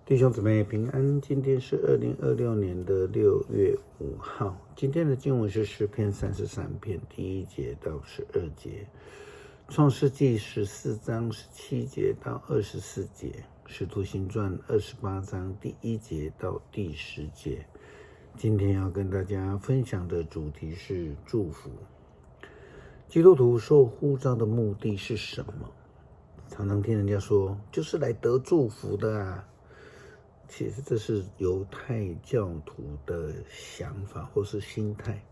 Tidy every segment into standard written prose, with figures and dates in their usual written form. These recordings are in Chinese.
弟兄姊妹平安，今天是2026年的6月5号。今天的经文是诗篇33篇第1节到12节，创世纪14章17节到24节，使徒行传28章第1节到第10节。今天要跟大家分享的主题是祝福。基督徒受呼召的目的是什么？常常听人家说，就是来得祝福的啊。其实这是犹太教徒的想法或是心态，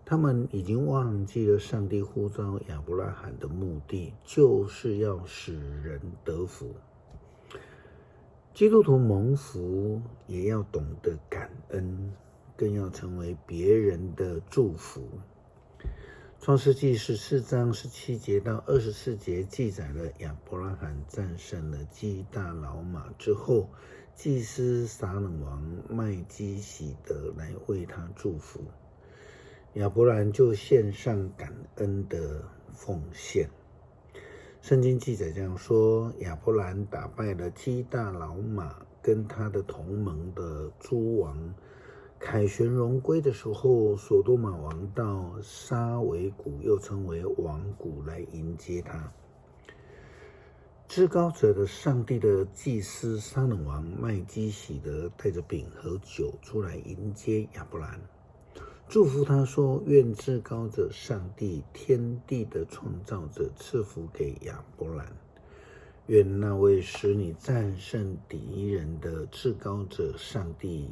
他们已经忘记了上帝呼召亚伯拉罕的目的，就是要使人得福。基督徒蒙福也要懂得感恩，更要成为别人的祝福。创世纪14章17节到24节记载了亚伯拉罕战胜了基大老马之后，祭司撒冷王麦基洗德来为他祝福，亚伯兰就献上感恩的奉献。圣经记载这样说，亚伯兰打败了基大老马跟他的同盟的诸王，凯旋荣归的时候，所多玛王到沙维谷，又称为王谷，来迎接他。至高者的上帝的祭司撒冷王麦基洗德带着饼和酒出来迎接亚伯兰，祝福他说，愿至高者上帝天地的创造者赐福给亚伯兰，愿那位使你战胜敌人的至高者上帝